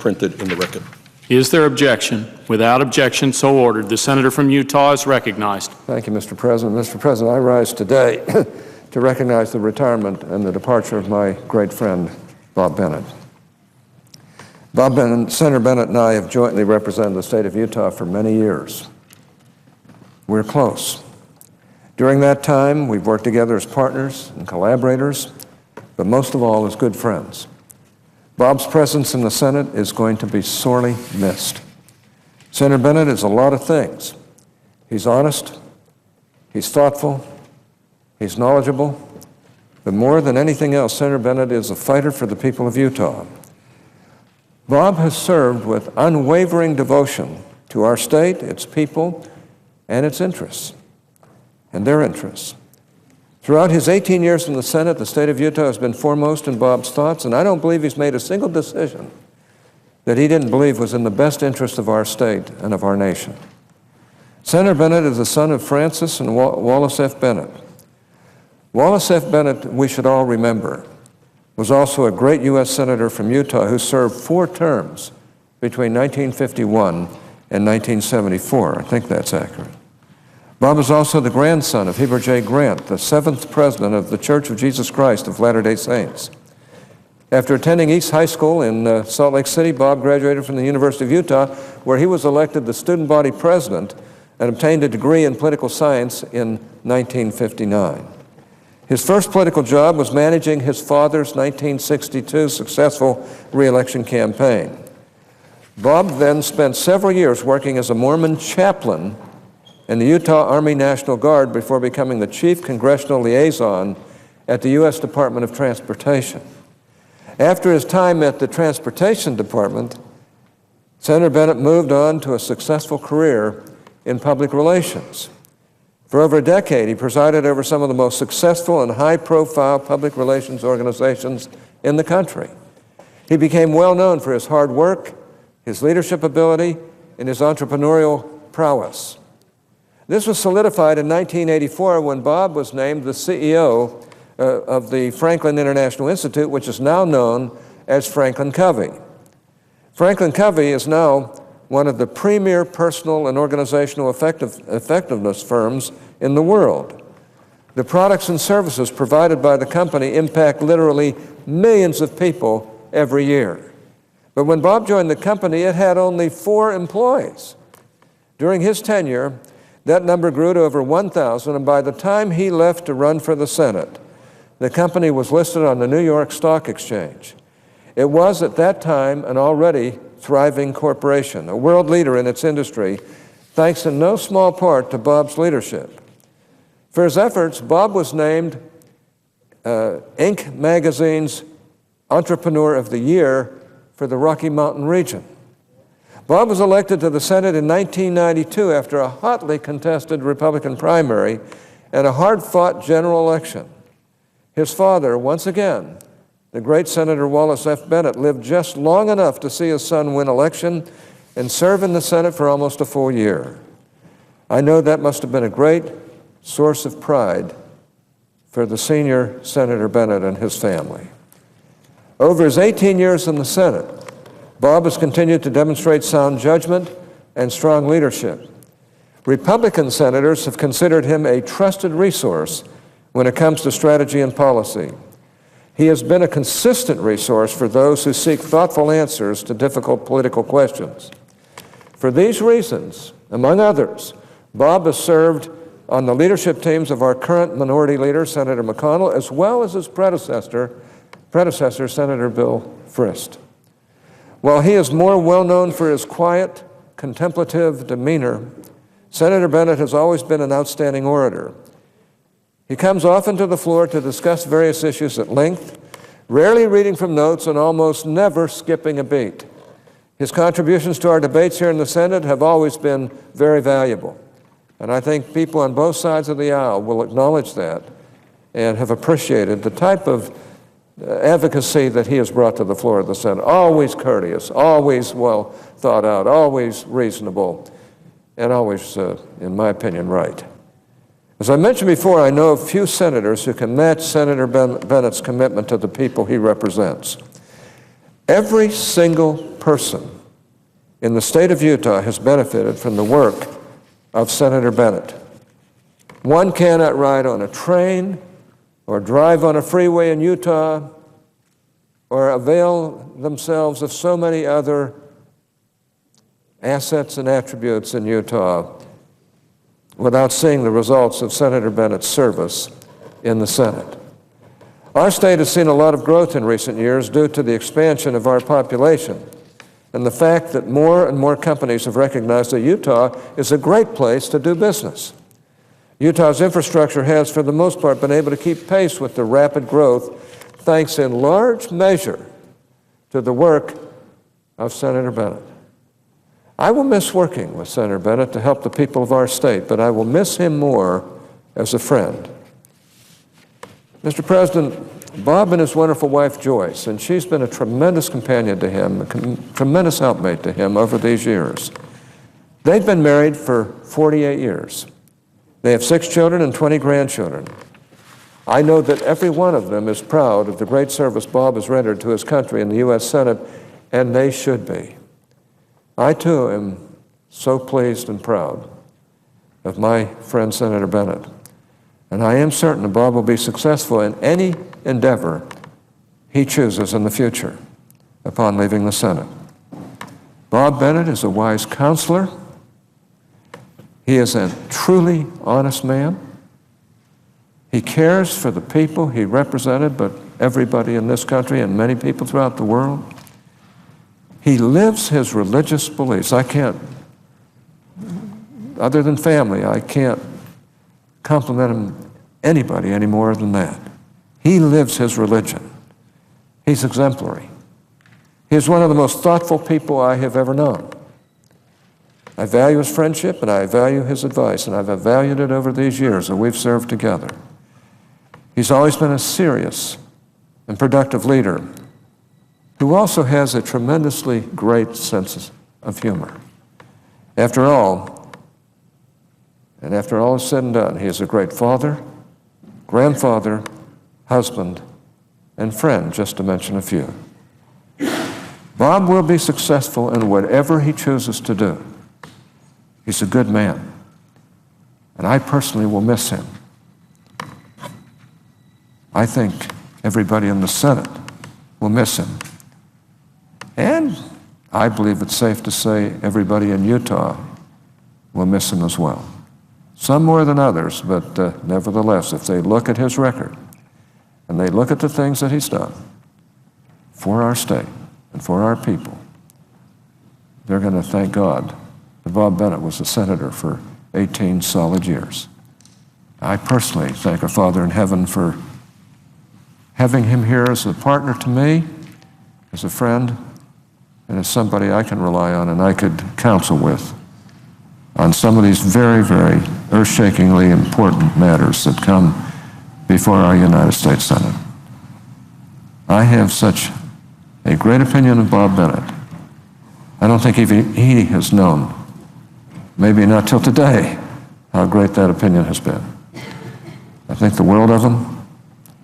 printed in the record. Is there objection? Without objection, so ordered. The senator from Utah is recognized. Thank you, Mr. President. Mr. President, I rise today to recognize the retirement and the departure of my great friend, Bob Bennett. Bob Bennett, Senator Bennett and I have jointly represented the state of Utah for many years. We're close. During that time, we've worked together as partners and collaborators, but most of all as good friends. Bob's presence in the Senate is going to be sorely missed. Senator Bennett is a lot of things. He's honest, he's thoughtful, he's knowledgeable, but more than anything else, Senator Bennett is a fighter for the people of Utah. Bob has served with unwavering devotion to our state, its people, and its interests, and their interests. Throughout his 18 years in the Senate, the state of Utah has been foremost in Bob's thoughts, and I don't believe he's made a single decision that he didn't believe was in the best interest of our state and of our nation. Senator Bennett is the son of Francis and Wallace F. Bennett. Wallace F. Bennett, we should all remember, was also a great U.S. Senator from Utah who served 4 terms between 1951 and 1974. I think that's accurate. Bob is also the grandson of Heber J. Grant, the 7th president of the Church of Jesus Christ of Latter-day Saints. After attending East High School in Salt Lake City, Bob graduated from the University of Utah, where he was elected the student body president and obtained a degree in political science in 1959. His first political job was managing his father's 1962 successful re-election campaign. Bob then spent several years working as a Mormon chaplain in the Utah Army National Guard before becoming the chief congressional liaison at the U.S. Department of Transportation. After his time at the Transportation Department, Senator Bennett moved on to a successful career in public relations. For over a decade, he presided over some of the most successful and high-profile public relations organizations in the country. He became well known for his hard work, his leadership ability, and his entrepreneurial prowess. This was solidified in 1984 when Bob was named the CEO of the Franklin International Institute, which is now known as Franklin Covey. Franklin Covey is now one of the premier personal and organizational effectiveness firms in the world. The products and services provided by the company impact literally millions of people every year. But when Bob joined the company, it had only 4 employees. During his tenure, that number grew to over 1,000, and by the time he left to run for the Senate, the company was listed on the New York Stock Exchange. It was at that time an already thriving corporation, a world leader in its industry, thanks in no small part to Bob's leadership. For his efforts, Bob was named Inc. magazine's Entrepreneur of the Year for the Rocky Mountain region. Bob was elected to the Senate in 1992 after a hotly contested Republican primary and a hard-fought general election. His father, once again, the great Senator Wallace F. Bennett, lived just long enough to see his son win election and serve in the Senate for almost a full year. I know that must have been a great source of pride for the senior Senator Bennett and his family. Over his 18 years in the Senate, Bob has continued to demonstrate sound judgment and strong leadership. Republican senators have considered him a trusted resource when it comes to strategy and policy. He has been a consistent resource for those who seek thoughtful answers to difficult political questions. For these reasons, among others, Bob has served on the leadership teams of our current minority leader, Senator McConnell, as well as his predecessor, Senator Bill Frist. While he is more well-known for his quiet, contemplative demeanor, Senator Bennett has always been an outstanding orator. He comes often to the floor to discuss various issues at length, rarely reading from notes and almost never skipping a beat. His contributions to our debates here in the Senate have always been very valuable, and I think people on both sides of the aisle will acknowledge that and have appreciated the type of advocacy that he has brought to the floor of the Senate. Always courteous, always well thought out, always reasonable, and always, in my opinion, right. As I mentioned before, I know of few senators who can match Senator Bennett's commitment to the people he represents. Every single person in the state of Utah has benefited from the work of Senator Bennett. One cannot ride on a train or drive on a freeway in Utah or avail themselves of so many other assets and attributes in Utah without seeing the results of Senator Bennett's service in the Senate. Our state has seen a lot of growth in recent years due to the expansion of our population and the fact that more and more companies have recognized that Utah is a great place to do business. Utah's infrastructure has, for the most part, been able to keep pace with the rapid growth, thanks in large measure to the work of Senator Bennett. I will miss working with Senator Bennett to help the people of our state, but I will miss him more as a friend. Mr. President, Bob and his wonderful wife, Joyce, and she's been a tremendous companion to him, a tremendous helpmate to him over these years. They've been married for 48 years. They have 6 children and 20 grandchildren. I know that every one of them is proud of the great service Bob has rendered to his country in the U.S. Senate, and they should be. I, too, am so pleased and proud of my friend Senator Bennett, and I am certain that Bob will be successful in any endeavor he chooses in the future upon leaving the Senate. Bob Bennett is a wise counselor. He is a truly honest man. He cares for the people he represented, but everybody in this country and many people throughout the world. He lives his religious beliefs. Other than family, I can't compliment him, anybody, any more than that. He lives his religion. He's exemplary. He's one of the most thoughtful people I have ever known. I value his friendship and I value his advice, and I've valued it over these years that we've served together. He's always been a serious and productive leader who also has a tremendously great sense of humor. After all is said and done, he is a great father, grandfather, husband, and friend, just to mention a few. Bob will be successful in whatever he chooses to do. He's a good man, and I personally will miss him. I think everybody in the Senate will miss him. And I believe it's safe to say everybody in Utah will miss him as well. Some more than others, but nevertheless, if they look at his record and they look at the things that he's done for our state and for our people, they're going to thank God that Bob Bennett was a senator for 18 solid years. I personally thank our Father in heaven for having him here as a partner to me, as a friend, and as somebody I can rely on and I could counsel with on some of these very, very earth-shakingly important matters that come before our United States Senate. I have such a great opinion of Bob Bennett. I don't think even he has known, maybe not till today, how great that opinion has been. I think the world of him.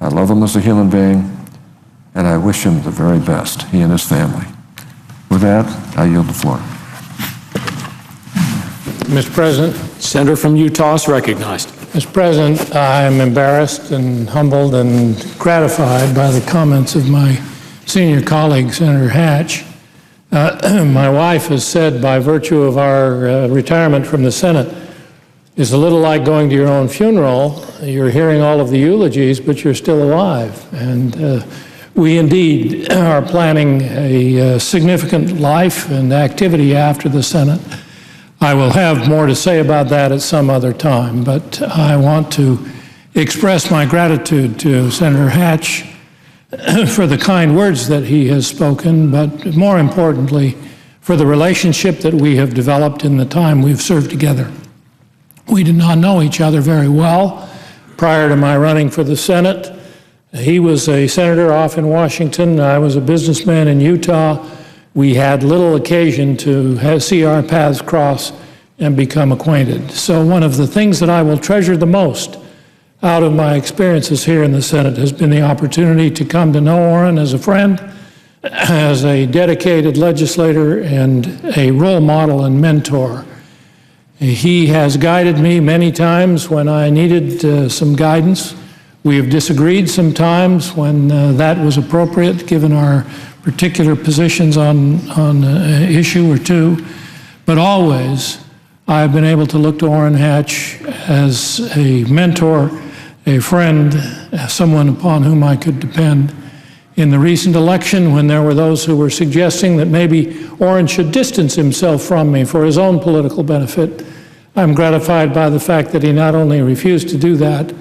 I love him as a human being, and I wish him the very best, he and his family. With that, I yield the floor. Mr. President. Senator from Utah is recognized. Mr. President, I am embarrassed and humbled and gratified by the comments of my senior colleague, Senator Hatch. My wife has said, by virtue of our retirement from the Senate, it's a little like going to your own funeral. You're hearing all of the eulogies, but you're still alive. And we indeed are planning a significant life and activity after the Senate. I will have more to say about that at some other time, but I want to express my gratitude to Senator Hatch for the kind words that he has spoken, but more importantly, for the relationship that we have developed in the time we've served together. We did not know each other very well prior to my running for the Senate. He was a senator off in Washington. I was a businessman in Utah. We had little occasion to see our paths cross and become acquainted. So one of the things that I will treasure the most out of my experiences here in the Senate has been the opportunity to come to know Orrin as a friend, as a dedicated legislator and a role model and mentor. He has guided me many times when I needed some guidance. We have disagreed sometimes when that was appropriate, given our particular positions on an issue or two. But always, I've been able to look to Orrin Hatch as a mentor, a friend, someone upon whom I could depend. In the recent election, when there were those who were suggesting that maybe Orrin should distance himself from me for his own political benefit, I'm gratified by the fact that he not only refused to do that,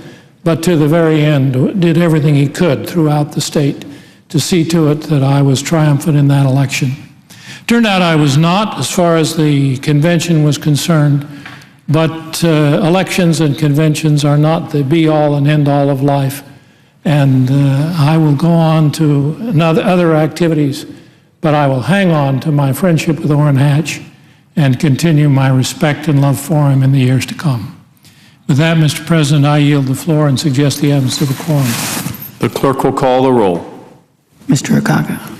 but to the very end did everything he could throughout the state to see to it that I was triumphant in that election. Turned out I was not, as far as the convention was concerned, but elections and conventions are not the be-all and end-all of life. And I will go on to other activities, but I will hang on to my friendship with Orrin Hatch and continue my respect and love for him in the years to come. With that, Mr. President, I yield the floor and suggest the absence of a quorum. The clerk will call the roll. Mr. Akaka.